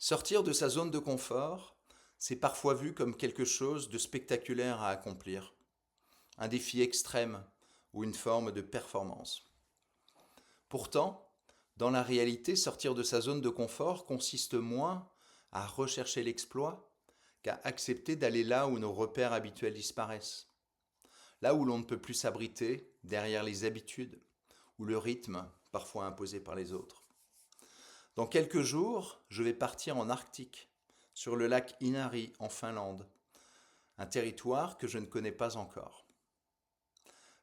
Sortir de sa zone de confort, c'est parfois vu comme quelque chose de spectaculaire à accomplir, un défi extrême ou une forme de performance. Pourtant, dans la réalité, sortir de sa zone de confort consiste moins à rechercher l'exploit qu'à accepter d'aller là où nos repères habituels disparaissent, là où l'on ne peut plus s'abriter derrière les habitudes ou le rythme parfois imposé par les autres. Dans quelques jours, je vais partir en Arctique, sur le lac Inari en Finlande, un territoire que je ne connais pas encore.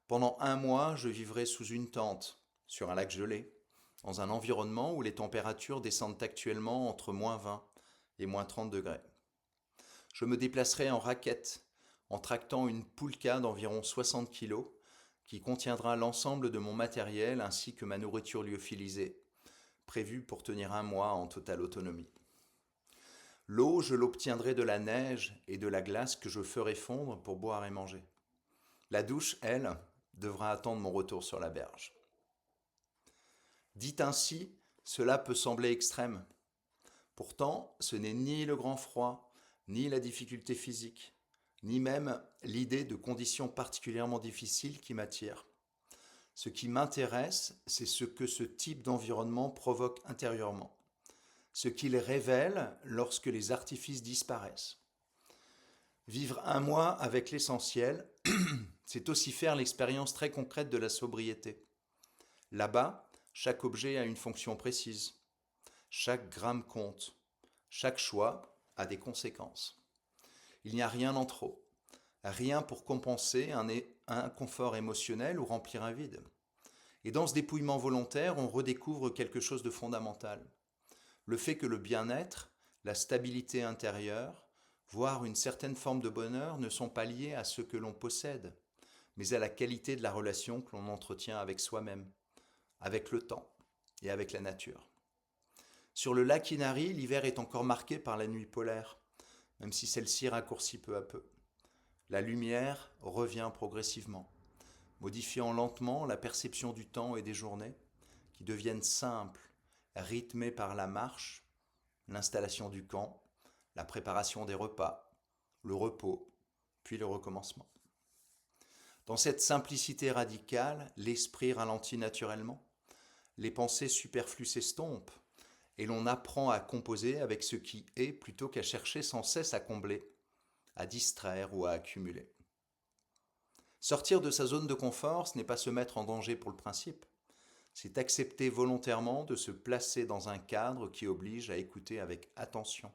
Pendant un mois, je vivrai sous une tente, sur un lac gelé, dans un environnement où les températures descendent actuellement entre -20 et -30 degrés. Je me déplacerai en raquette, en tractant une poulka d'environ 60 kilos, qui contiendra l'ensemble de mon matériel ainsi que ma nourriture lyophilisée, prévue pour tenir un mois en totale autonomie. L'eau, je l'obtiendrai de la neige et de la glace que je ferai fondre pour boire et manger. La douche, elle, devra attendre mon retour sur la berge. Dit ainsi, cela peut sembler extrême. Pourtant, ce n'est ni le grand froid, ni la difficulté physique, ni même l'idée de conditions particulièrement difficiles qui m'attire. Ce qui m'intéresse, c'est ce que ce type d'environnement provoque intérieurement, ce qu'il révèle lorsque les artifices disparaissent. Vivre un mois avec l'essentiel, c'est aussi faire l'expérience très concrète de la sobriété. Là-bas, chaque objet a une fonction précise. Chaque gramme compte. Chaque choix a des conséquences. Il n'y a rien en trop. Rien pour compenser un inconfort émotionnel ou remplir un vide. Et dans ce dépouillement volontaire, on redécouvre quelque chose de fondamental. Le fait que le bien-être, la stabilité intérieure, voire une certaine forme de bonheur ne sont pas liés à ce que l'on possède, mais à la qualité de la relation que l'on entretient avec soi-même, avec le temps et avec la nature. Sur le lac Inari, l'hiver est encore marqué par la nuit polaire, même si celle-ci raccourcit peu à peu. La lumière revient progressivement, modifiant lentement la perception du temps et des journées, qui deviennent simples, rythmées par la marche, l'installation du camp, la préparation des repas, le repos, puis le recommencement. Dans cette simplicité radicale, l'esprit ralentit naturellement, les pensées superflues s'estompent, et l'on apprend à composer avec ce qui est plutôt qu'à chercher sans cesse à combler, à distraire ou à accumuler. Sortir de sa zone de confort, ce n'est pas se mettre en danger pour le principe, c'est accepter volontairement de se placer dans un cadre qui oblige à écouter avec attention.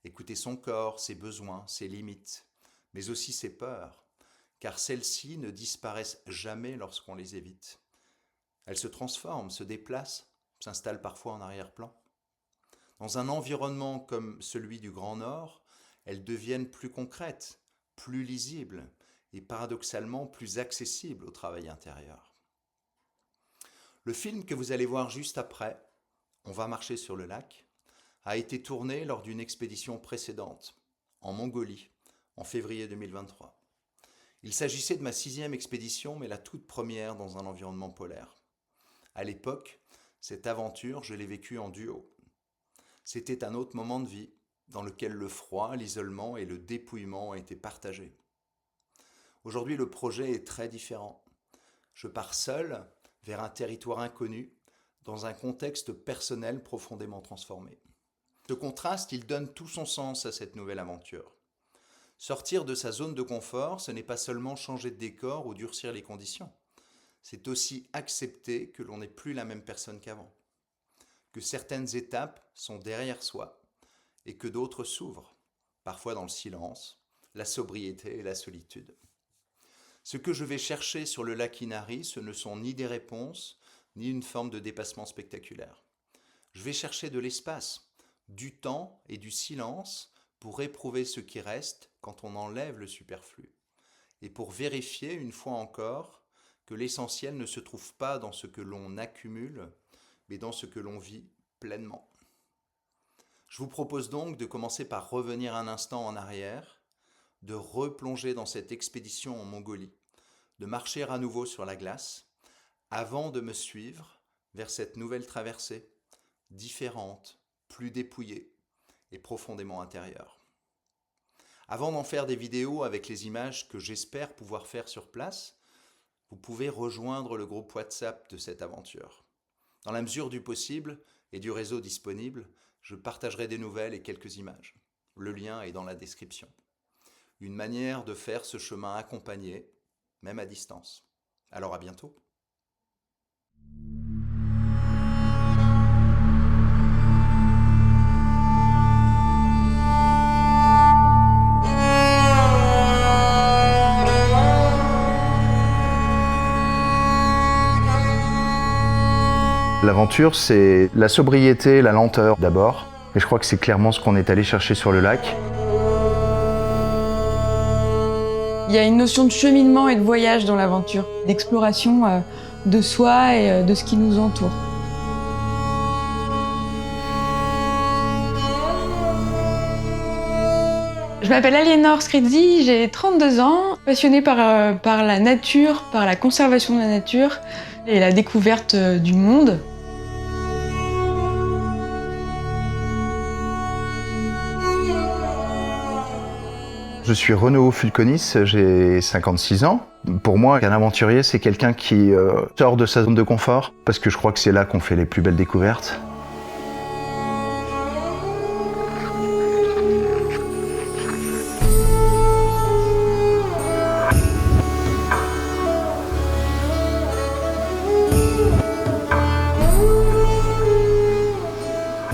Écouter son corps, ses besoins, ses limites, mais aussi ses peurs, car celles-ci ne disparaissent jamais lorsqu'on les évite. Elles se transforment, se déplacent, s'installent parfois en arrière-plan. Dans un environnement comme celui du Grand Nord, elles deviennent plus concrètes, plus lisibles et paradoxalement plus accessibles au travail intérieur. Le film que vous allez voir juste après, On va marcher sur le lac, a été tourné lors d'une expédition précédente, en Mongolie, en février 2023. Il s'agissait de ma 6e expédition, mais la toute première dans un environnement polaire. À l'époque, cette aventure, je l'ai vécue en duo. C'était un autre moment de vie, dans lequel le froid, l'isolement et le dépouillement étaient partagés. Aujourd'hui, le projet est très différent. Je pars seul vers un territoire inconnu, dans un contexte personnel profondément transformé. Ce contraste, il donne tout son sens à cette nouvelle aventure. Sortir de sa zone de confort, ce n'est pas seulement changer de décor ou durcir les conditions. C'est aussi accepter que l'on n'est plus la même personne qu'avant, que certaines étapes sont derrière soi et que d'autres s'ouvrent, parfois dans le silence, la sobriété et la solitude. Ce que je vais chercher sur le lac Inari, ce ne sont ni des réponses, ni une forme de dépassement spectaculaire. Je vais chercher de l'espace, du temps et du silence pour éprouver ce qui reste quand on enlève le superflu, et pour vérifier une fois encore que l'essentiel ne se trouve pas dans ce que l'on accumule, mais dans ce que l'on vit pleinement. Je vous propose donc de commencer par revenir un instant en arrière, de replonger dans cette expédition en Mongolie, de marcher à nouveau sur la glace, avant de me suivre vers cette nouvelle traversée, différente, plus dépouillée, et profondément intérieur. Avant d'en faire des vidéos avec les images que j'espère pouvoir faire sur place, vous pouvez rejoindre le groupe WhatsApp de cette aventure. Dans la mesure du possible et du réseau disponible, je partagerai des nouvelles et quelques images. Le lien est dans la description. Une manière de faire ce chemin accompagné, même à distance. Alors à bientôt. L'aventure, c'est la sobriété, la lenteur d'abord. Et je crois que c'est clairement ce qu'on est allé chercher sur le lac. Il y a une notion de cheminement et de voyage dans l'aventure, d'exploration de soi et de ce qui nous entoure. Je m'appelle Aliénor Scrizzi, j'ai 32 ans, passionnée par la nature, par la conservation de la nature et la découverte du monde. Je suis Renaud Fulconis, j'ai 56 ans. Pour moi, un aventurier, c'est quelqu'un qui sort de sa zone de confort, parce que je crois que c'est là qu'on fait les plus belles découvertes.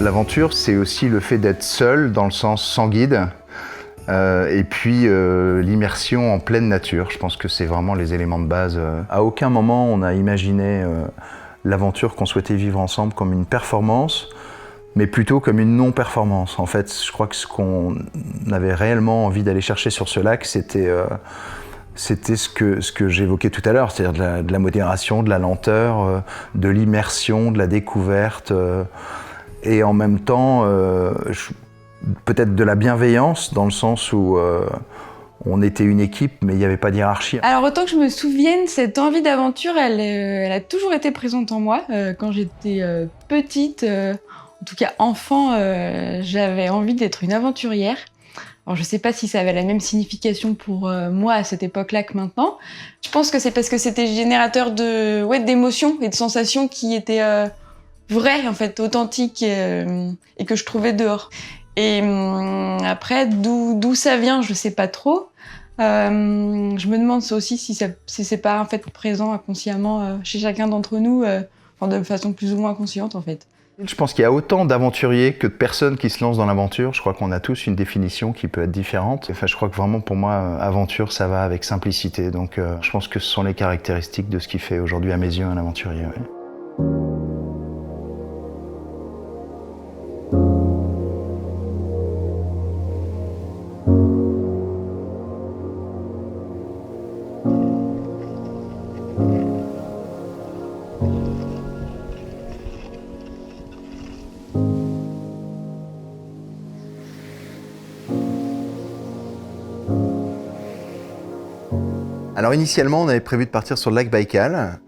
L'aventure, c'est aussi le fait d'être seul, dans le sens sans guide. Et puis l'immersion en pleine nature, je pense que c'est vraiment les éléments de base. À aucun moment on a imaginé l'aventure qu'on souhaitait vivre ensemble comme une performance, mais plutôt comme une non-performance. En fait, je crois que ce qu'on avait réellement envie d'aller chercher sur ce lac, c'était ce que j'évoquais tout à l'heure, c'est-à-dire de la modération, de la lenteur, de l'immersion, de la découverte, et en même temps, peut-être de la bienveillance, dans le sens où on était une équipe, mais il n'y avait pas de hiérarchie. Alors autant que je me souvienne, cette envie d'aventure, elle a toujours été présente en moi. Quand j'étais petite, en tout cas enfant, j'avais envie d'être une aventurière. Alors je sais pas si ça avait la même signification pour moi à cette époque-là que maintenant. Je pense que c'est parce que c'était générateur d'émotions et de sensations qui étaient vraies, en fait, authentiques et que je trouvais dehors. Et après, d'où ça vient, je sais pas trop. Je me demande ça aussi si c'est pas en fait présent inconsciemment chez chacun d'entre nous, de façon plus ou moins inconsciente en fait. Je pense qu'il y a autant d'aventuriers que de personnes qui se lancent dans l'aventure. Je crois qu'on a tous une définition qui peut être différente. Enfin, je crois que vraiment pour moi, aventure, ça va avec simplicité. Donc je pense que ce sont les caractéristiques de ce qui fait aujourd'hui à mes yeux un aventurier. Ouais. Alors initialement, on avait prévu de partir sur le lac Baïkal.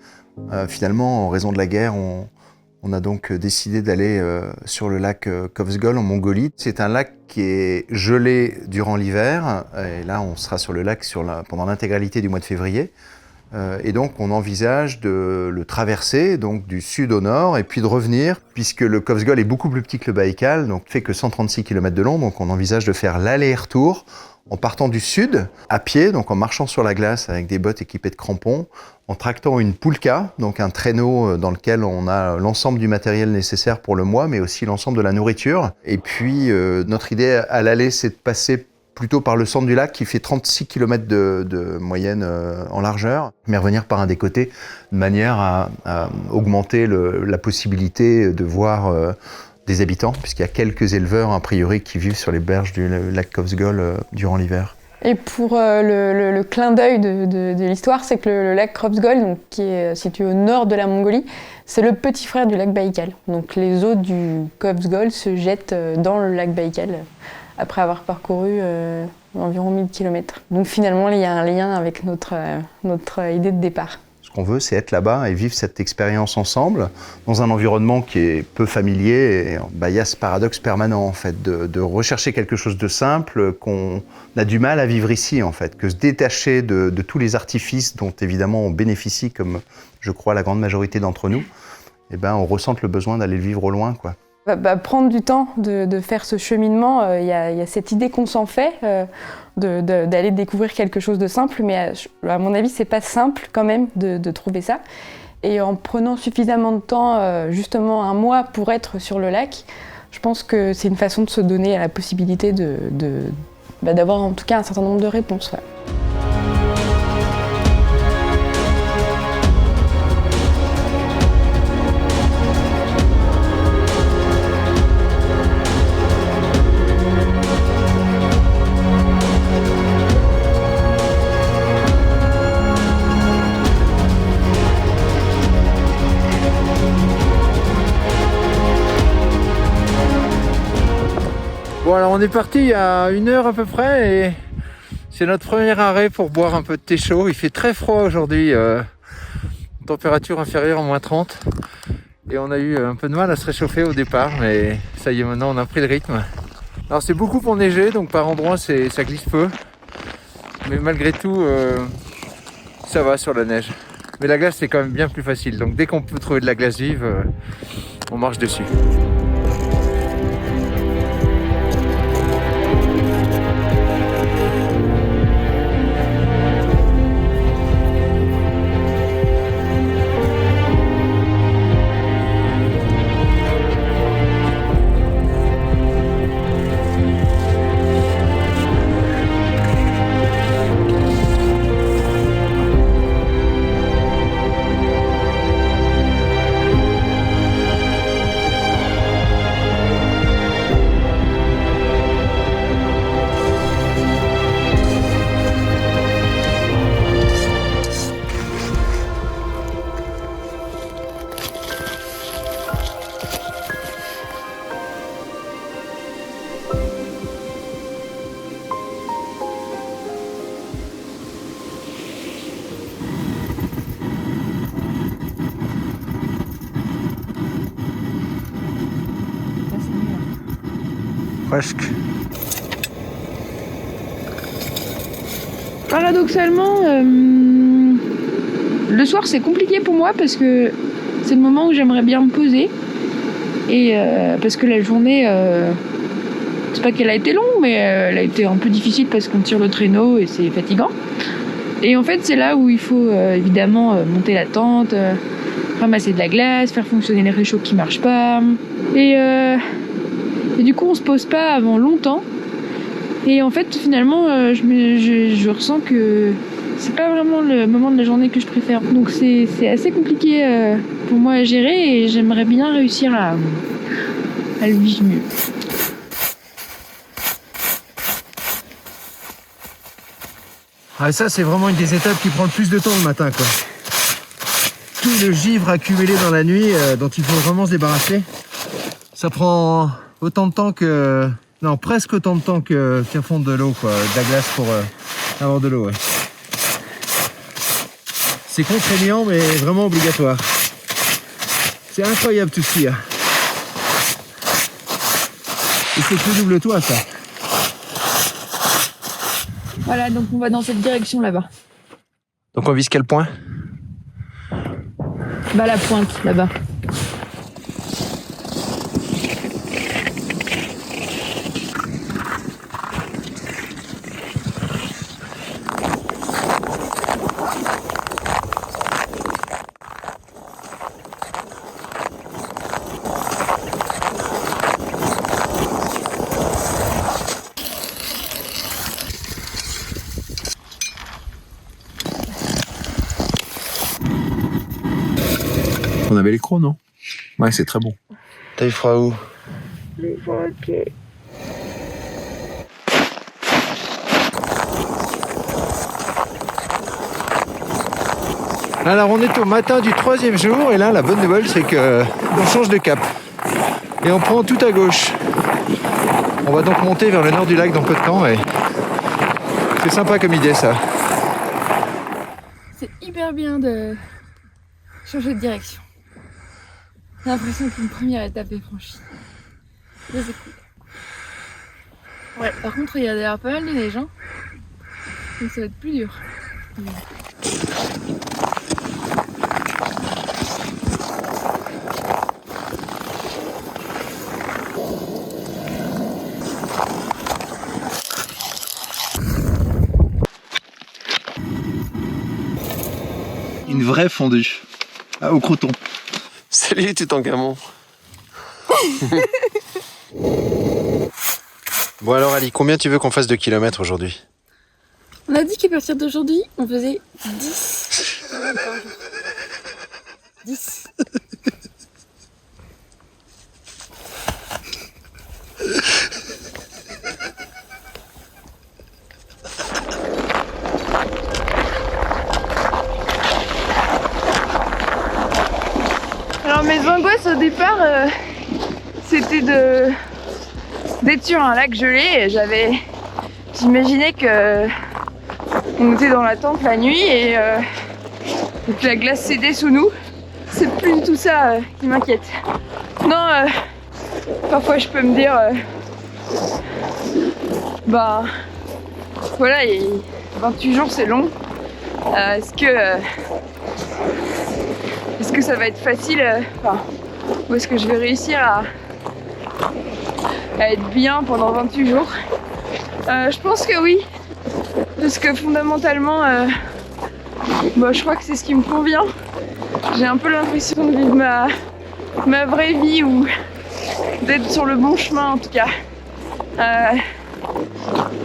Finalement, en raison de la guerre, on a donc décidé d'aller sur le lac Khovsgol en Mongolie. C'est un lac qui est gelé durant l'hiver. Et là, on sera sur le lac pendant l'intégralité du mois de février. Et donc, on envisage de le traverser donc du sud au nord et puis de revenir, puisque le Khovsgol est beaucoup plus petit que le Baïkal, donc fait que 136 km de long. Donc, on envisage de faire l'aller-retour en partant du sud, à pied, donc en marchant sur la glace avec des bottes équipées de crampons, en tractant une poulka, donc un traîneau dans lequel on a l'ensemble du matériel nécessaire pour le mois, mais aussi l'ensemble de la nourriture. Et puis, notre idée à l'aller, c'est de passer plutôt par le centre du lac, qui fait 36 km de moyenne en largeur, mais revenir par un des côtés, de manière à augmenter la possibilité de voir des habitants, puisqu'il y a quelques éleveurs, a priori, qui vivent sur les berges du lac Khovsgol durant l'hiver. Et pour le clin d'œil de l'histoire, c'est que le lac Khovsgol, donc, qui est situé au nord de la Mongolie, c'est le petit frère du lac Baïkal. Donc les eaux du Khovsgol se jettent dans le lac Baïkal après avoir parcouru environ 1000 km. Donc finalement, il y a un lien avec notre idée de départ. Ce qu'on veut, c'est être là-bas et vivre cette expérience ensemble, dans un environnement qui est peu familier. Et, il y a ce paradoxe permanent, en fait, de rechercher quelque chose de simple qu'on a du mal à vivre ici, en fait. Que se détacher de tous les artifices dont, évidemment, on bénéficie, comme je crois la grande majorité d'entre nous, on ressent le besoin d'aller le vivre au loin, quoi. Prendre du temps de faire ce cheminement, il y a cette idée qu'on s'en fait, d'aller découvrir quelque chose de simple, mais à mon avis, c'est pas simple quand même de trouver ça. Et en prenant suffisamment de temps, justement 1 mois pour être sur le lac, je pense que c'est une façon de se donner la possibilité d'avoir en tout cas un certain nombre de réponses. Ouais. Bon, alors on est parti il y a 1 heure à peu près et c'est notre premier arrêt pour boire un peu de thé chaud. Il fait très froid aujourd'hui, température inférieure à -30, et on a eu un peu de mal à se réchauffer au départ, mais ça y est, maintenant on a pris le rythme. Alors c'est beaucoup enneigé, donc par endroits ça glisse peu, mais malgré tout ça va sur la neige. Mais la glace c'est quand même bien plus facile, donc dès qu'on peut trouver de la glace vive, on marche dessus. Presque. Paradoxalement, le soir c'est compliqué pour moi parce que c'est le moment où j'aimerais bien me poser. Et parce que la journée, c'est pas qu'elle a été longue, mais elle a été un peu difficile parce qu'on tire le traîneau et c'est fatigant. Et en fait, c'est là où il faut évidemment monter la tente, ramasser de la glace, faire fonctionner les réchauds qui marchent pas. Et du coup, on se pose pas avant longtemps. Et en fait, finalement, je ressens que c'est pas vraiment le moment de la journée que je préfère. Donc c'est assez compliqué pour moi à gérer et j'aimerais bien réussir à le vivre mieux. Ah, ça, c'est vraiment une des étapes qui prend le plus de temps le matin, quoi. Tout le givre accumulé dans la nuit dont il faut vraiment se débarrasser. Ça prend autant de temps que... Non, presque autant de temps qu'à fondre de l'eau, quoi. De la glace pour avoir de l'eau, ouais. C'est contraignant, mais vraiment obligatoire. C'est incroyable tout ce qu'il y a. Et c'est que double toit, ça. Voilà, donc on va dans cette direction là-bas. Donc on vise quel point? Bah la pointe, là-bas. On avait les crocs, non? Ouais, c'est très bon. T'as eu froid où? Les pieds. Alors on est au matin du 3e jour et là la bonne nouvelle c'est que on change de cap et on prend tout à gauche. On va donc monter vers le nord du lac dans peu de temps et c'est sympa comme idée ça. C'est hyper bien de changer de direction. J'ai l'impression qu'une première étape est franchie. Ça, c'est cool. Ouais, par contre, il y a d'ailleurs pas mal de neige, hein. Donc ça va être plus dur. Une vraie fondue. Ah, au crouton. Salut Toutankhamon. Bon alors Ali, combien tu veux qu'on fasse de kilomètres aujourd'hui? On a dit qu'à partir d'aujourd'hui, on faisait 10. 10. Alors mes angoisses au départ, c'était d'être sur un lac gelé et j'imaginais que on était dans la tente la nuit et que la glace cédait sous nous. C'est plus du tout ça qui m'inquiète. Non, parfois je peux me dire, bah voilà, 28 jours c'est long. Est-ce que ça va être facile, ou est-ce que je vais réussir à être bien pendant 28 jours? Je pense que oui, parce que fondamentalement, je crois que c'est ce qui me convient. J'ai un peu l'impression de vivre ma vraie vie ou d'être sur le bon chemin en tout cas.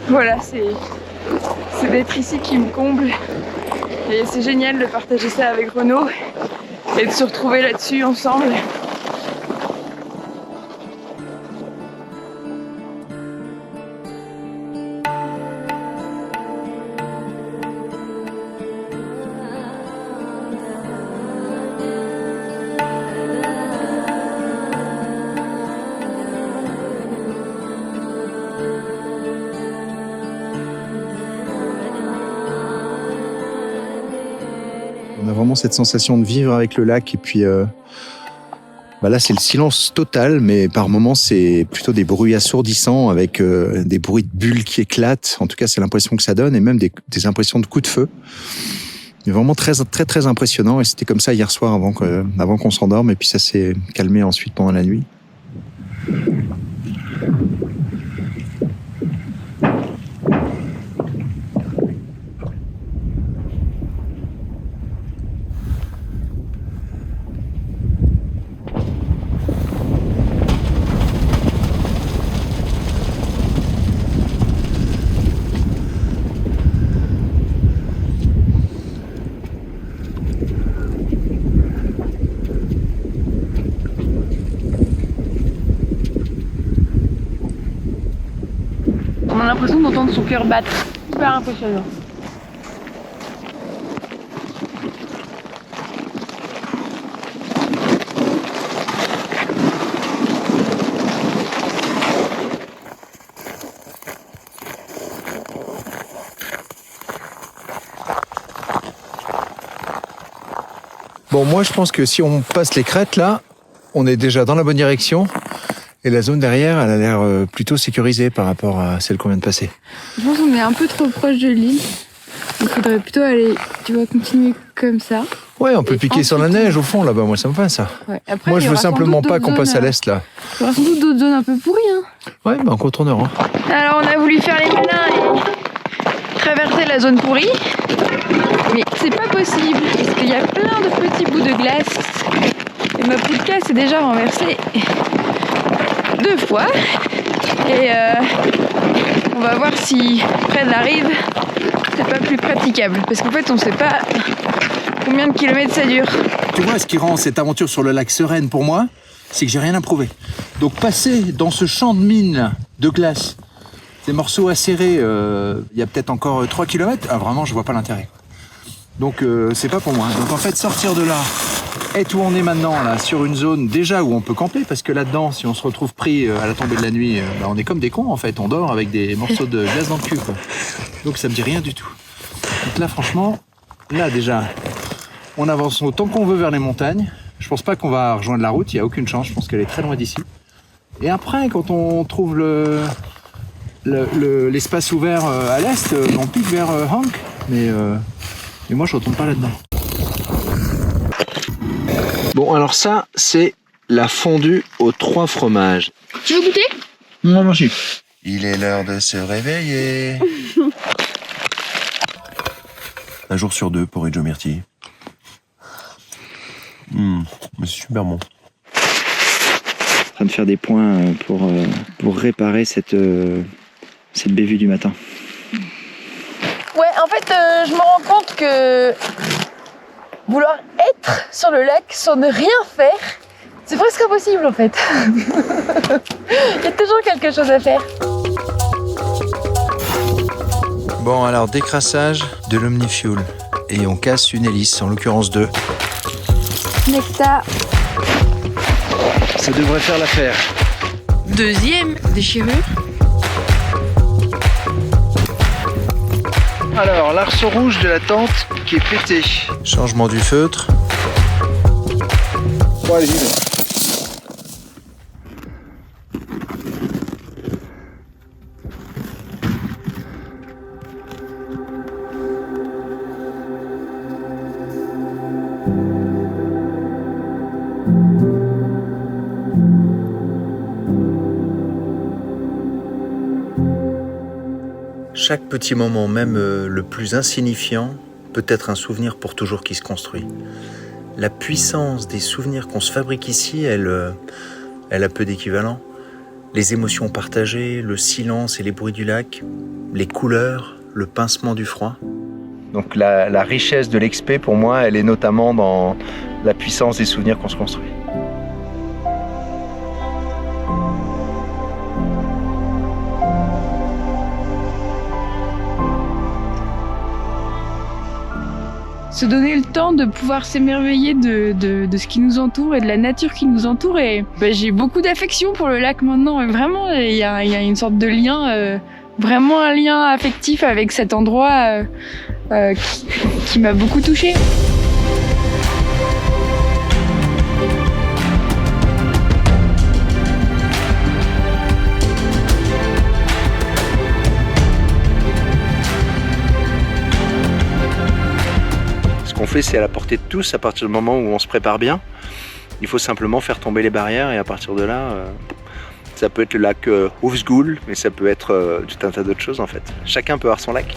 Voilà, c'est d'être ici qui me comble et c'est génial de partager ça avec Renaud et de se retrouver là-dessus ensemble. On a vraiment cette sensation de vivre avec le lac et puis là c'est le silence total, mais par moments c'est plutôt des bruits assourdissants avec des bruits de bulles qui éclatent. En tout cas c'est l'impression que ça donne et même des impressions de coups de feu. C'est vraiment très très très impressionnant et c'était comme ça hier soir avant qu'on s'endorme et puis ça s'est calmé ensuite pendant la nuit. On a l'impression d'entendre son cœur battre. Super impressionnant. Bon, moi je pense que si on passe les crêtes là, on est déjà dans la bonne direction. Et la zone derrière, elle a l'air plutôt sécurisée par rapport à celle qu'on vient de passer. Je pense qu'on est un peu trop proche de l'île. Il faudrait plutôt aller, tu vois, continuer comme ça. Ouais, on peut piquer sur la neige au fond là-bas, moi ça me va ça. Ouais. Après, Moi je veux simplement pas qu'on passe à l'est là. Il y aura sans doute d'autres zones un peu pourries. Hein. Ouais, on contournera. Alors on a voulu faire les malins et traverser la zone pourrie. Mais c'est pas possible, parce qu'il y a plein de petits bouts de glace. Et ma poulka s'est déjà renversée 2 fois. Et on va voir si près de la rive, c'est pas plus praticable. Parce qu'en fait, on sait pas combien de kilomètres ça dure. Tu vois, ce qui rend cette aventure sur le lac sereine pour moi, c'est que j'ai rien à prouver. Donc passer dans ce champ de mine de glace, des morceaux acérés, il y a peut-être encore 3 km, vraiment je vois pas l'intérêt. Donc c'est pas pour moi. Donc en fait sortir de là, être où on est maintenant, là, sur une zone déjà où on peut camper, parce que là-dedans, si on se retrouve pris à la tombée de la nuit, on est comme des cons en fait, on dort avec des morceaux de glace dans le cul, quoi. Donc ça me dit rien du tout. Donc là franchement, là déjà, On avance autant qu'on veut vers les montagnes. Je pense pas qu'on va rejoindre la route, il n'y a aucune chance, je pense qu'elle est très loin d'ici. Et après, quand on trouve l'espace ouvert à l'est, on pique vers Hank. Mais moi, je retourne pas là-dedans. Bon, alors ça, c'est la fondue aux 3 fromages. Tu veux goûter? Non, merci. Il est l'heure de se réveiller. Un jour sur 2 pour Joe Myrtille. Mais c'est super bon. En train de faire des points pour réparer cette bévue du matin. Ouais, en fait, je me rends compte que vouloir être sur le lac sans ne rien faire, c'est presque impossible en fait. Il y a toujours quelque chose à faire. Bon, alors décrassage de l'omnifuel. Et on casse une hélice, en l'occurrence 2. Nectar. Ça devrait faire l'affaire. Deuxième déchirure. Alors, l'arceau rouge de la tente qui est pété. Changement du feutre. Bon, allez-y. Chaque petit moment, même le plus insignifiant, peut être un souvenir pour toujours qui se construit. La puissance des souvenirs qu'on se fabrique ici, elle a peu d'équivalent. Les émotions partagées, le silence et les bruits du lac, les couleurs, le pincement du froid. Donc la richesse de l'expé, pour moi, elle est notamment dans la puissance des souvenirs qu'on se construit. Se donner le temps de pouvoir s'émerveiller de ce qui nous entoure et de la nature qui nous entoure. Et j'ai beaucoup d'affection pour le lac maintenant. Et vraiment, il y a une sorte de lien, vraiment un lien affectif avec cet endroit qui m'a beaucoup touchée. Ce qu'on fait, c'est à la portée de tous à partir du moment où on se prépare bien. Il faut simplement faire tomber les barrières et à partir de là, ça peut être le lac Oufsgoul, mais ça peut être tout un tas d'autres choses en fait. Chacun peut avoir son lac.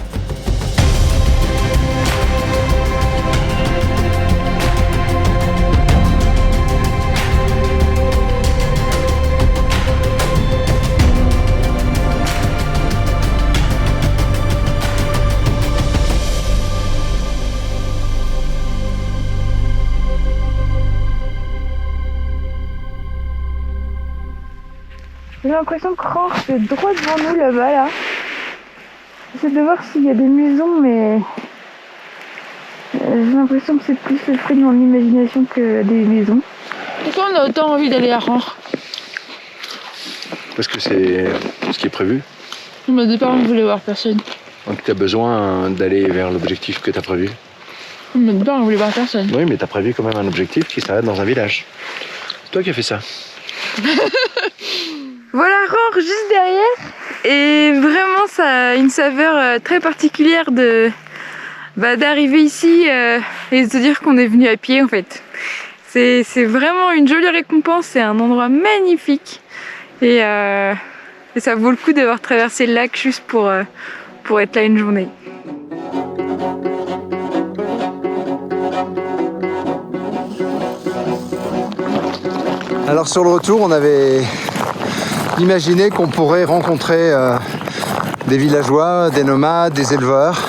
J'ai l'impression que Ranch est droit devant nous là-bas, là. J'essaie de voir s'il y a des maisons, mais j'ai l'impression que c'est plus le fruit de mon imagination que des maisons. Pourquoi on a autant envie d'aller à Ranch? Parce que c'est ce qui est prévu. Au départ, on voulait voir personne. Donc tu as besoin d'aller vers l'objectif que tu as prévu. Au départ, on voulait voir personne. Oui, mais tu as prévu quand même un objectif qui s'arrête dans un village. C'est toi qui as fait ça. Voilà Ranch juste derrière. Et vraiment, ça a une saveur très particulière d'arriver ici et de se dire qu'on est venu à pied en fait. C'est vraiment une jolie récompense, c'est un endroit magnifique. Et ça vaut le coup d'avoir traversé le lac juste pour être là une journée. Alors sur le retour, on avait imaginé qu'on pourrait rencontrer des villageois, des nomades, des éleveurs.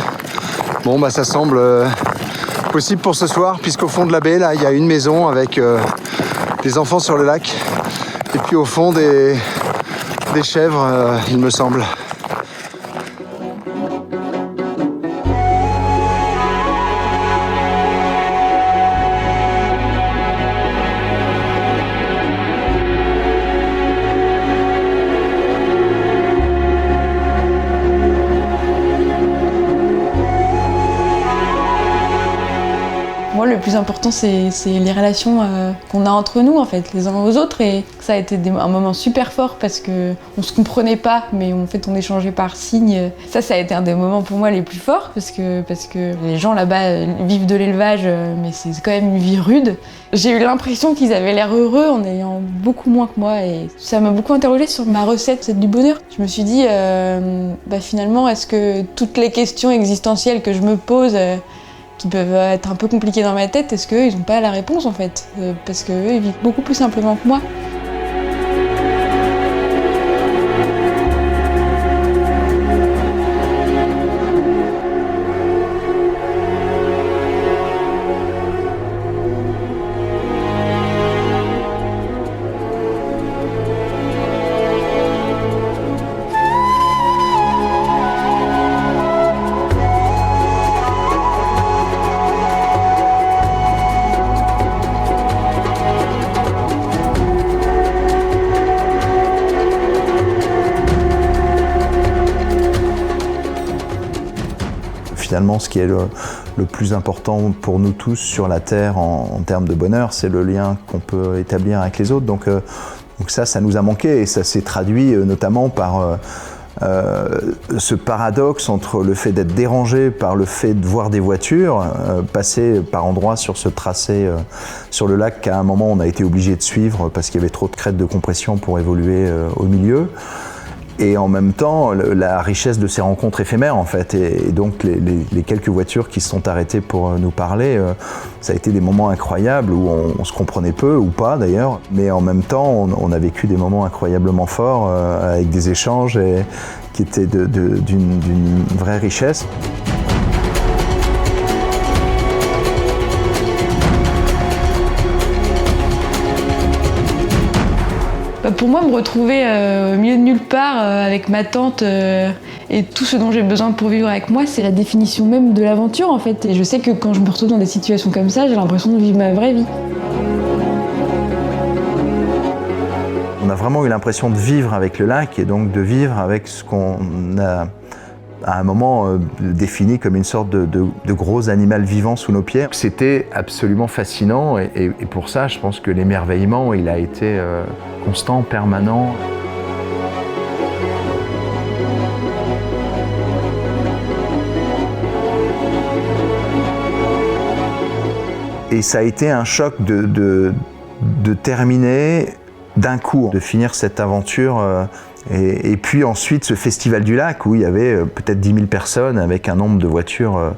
Bon, bah ça semble possible pour ce soir, puisqu'au fond de la baie, là, il y a une maison avec des enfants sur le lac. Et puis au fond, des chèvres, il me semble. Moi, le le plus important, c'est les relations qu'on a entre nous, en fait, les uns aux autres. Et ça a été un moment super fort parce qu'on se comprenait pas, mais en fait, on échangeait par signes. Ça a été un des moments pour moi les plus forts parce que les gens là-bas vivent de l'élevage, mais c'est quand même une vie rude. J'ai eu l'impression qu'ils avaient l'air heureux en ayant beaucoup moins que moi et ça m'a beaucoup interrogée sur ma recette du bonheur. Je me suis dit, finalement, est-ce que toutes les questions existentielles que je me pose, qui peuvent être un peu compliquées dans ma tête, est-ce qu'eux, ils n'ont pas la réponse en fait parce qu'eux, ils vivent beaucoup plus simplement que moi. Finalement, ce qui est le plus important pour nous tous sur la Terre en termes de bonheur, c'est le lien qu'on peut établir avec les autres. Donc ça nous a manqué et ça s'est traduit notamment par ce paradoxe entre le fait d'être dérangé par le fait de voir des voitures passer par endroits sur ce tracé sur le lac qu'à un moment on a été obligé de suivre parce qu'il y avait trop de crêtes de compression pour évoluer au milieu. Et en même temps, la richesse de ces rencontres éphémères, en fait. Et donc, les quelques voitures qui se sont arrêtées pour nous parler, ça a été des moments incroyables où on se comprenait peu, ou pas d'ailleurs. Mais en même temps, on a vécu des moments incroyablement forts avec des échanges qui étaient d'une vraie richesse. Pour moi, me retrouver au milieu de nulle part avec ma tante et tout ce dont j'ai besoin pour vivre avec moi, c'est la définition même de l'aventure en fait. Et je sais que quand je me retrouve dans des situations comme ça, j'ai l'impression de vivre ma vraie vie. On a vraiment eu l'impression de vivre avec le lac et donc de vivre avec ce qu'on a à un moment défini comme une sorte de gros animal vivant sous nos pieds. C'était absolument fascinant et pour ça, je pense que l'émerveillement, il a été constant, permanent. Et ça a été un choc de terminer d'un coup, de finir cette aventure. Et puis ensuite, ce festival du lac où il y avait peut-être 10 000 personnes avec un nombre de voitures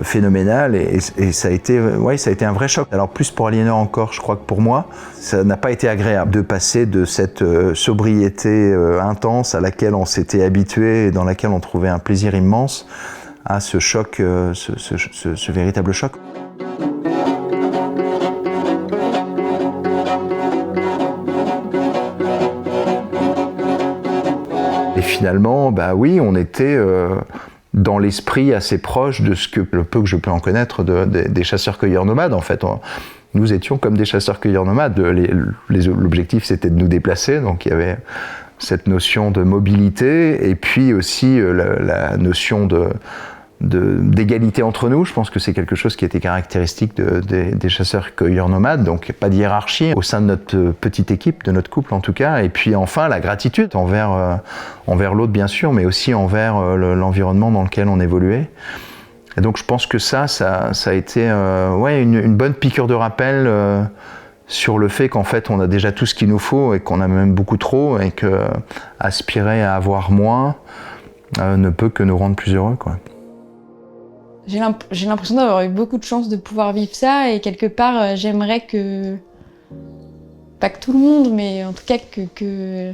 phénoménal. Et ça a été un vrai choc. Alors plus pour Aliénor encore, je crois que pour moi, ça n'a pas été agréable de passer de cette sobriété intense à laquelle on s'était habitué et dans laquelle on trouvait un plaisir immense à ce choc, ce véritable choc. Et finalement, bah oui, on était dans l'esprit assez proche de ce que le peu que je peux en connaître des chasseurs-cueilleurs nomades. En fait, nous étions comme des chasseurs-cueilleurs nomades. L'objectif, c'était de nous déplacer, donc il y avait cette notion de mobilité et puis aussi la notion d'égalité entre nous. Je pense que c'est quelque chose qui était caractéristique des chasseurs-cueilleurs nomades, donc pas de hiérarchie au sein de notre petite équipe, de notre couple en tout cas. Et puis enfin, la gratitude envers l'autre bien sûr, mais aussi envers l'environnement dans lequel on évoluait. Et donc je pense que ça a été une bonne piqûre de rappel sur le fait qu'en fait on a déjà tout ce qu'il nous faut et qu'on a même beaucoup trop et que aspirer à avoir moins ne peut que nous rendre plus heureux, quoi. J'ai l'impression d'avoir eu beaucoup de chance de pouvoir vivre ça et quelque part j'aimerais que, pas que tout le monde, mais en tout cas que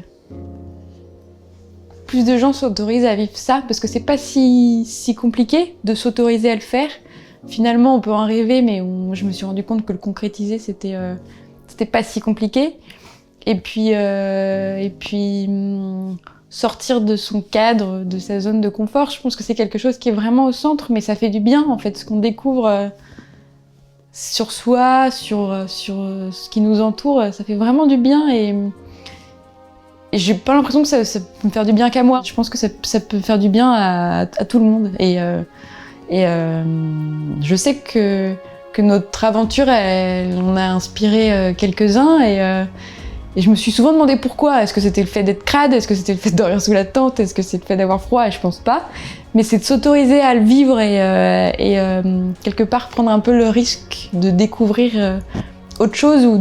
plus de gens s'autorisent à vivre ça parce que c'est pas si compliqué de s'autoriser à le faire. Finalement on peut en rêver mais je me suis rendu compte que le concrétiser c'était pas si compliqué. Et puis sortir de son cadre, de sa zone de confort, je pense que c'est quelque chose qui est vraiment au centre, mais ça fait du bien en fait, ce qu'on découvre sur soi, sur ce qui nous entoure, ça fait vraiment du bien et j'ai pas l'impression que ça peut me faire du bien qu'à moi. Je pense que ça peut faire du bien à tout le monde et je sais que que notre aventure, elle en a inspiré quelques-uns et je me suis souvent demandé pourquoi. Est-ce que c'était le fait d'être crade? Est-ce que c'était le fait de dormir sous la tente? Est-ce que c'est le fait d'avoir froid? Et je pense pas. Mais c'est de s'autoriser à le vivre et quelque part prendre un peu le risque de découvrir autre chose ou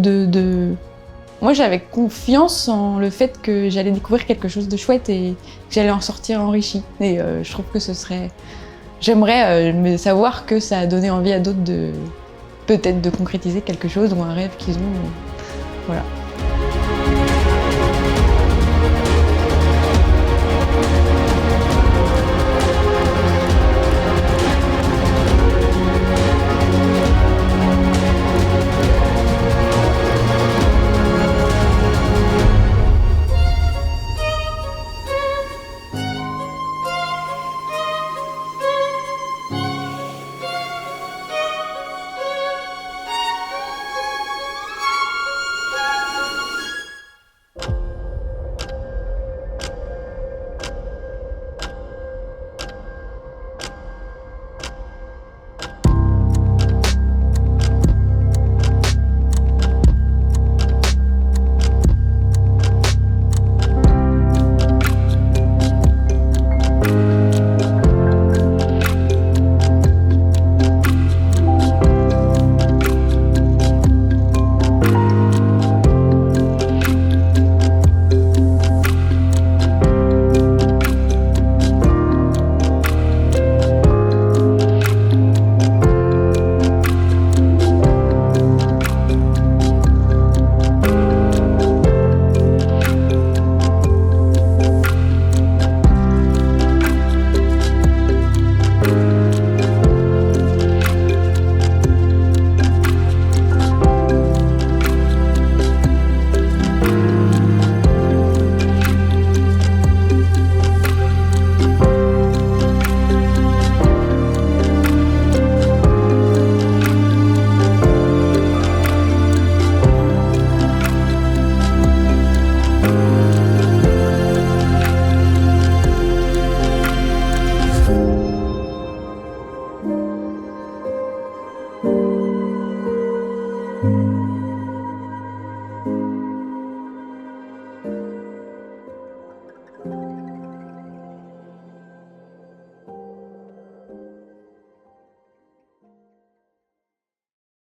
Moi, j'avais confiance en le fait que j'allais découvrir quelque chose de chouette et que j'allais en sortir enrichi. Et je trouve que J'aimerais savoir que ça a donné envie à d'autres peut-être de concrétiser quelque chose ou un rêve qu'ils ont. Voilà.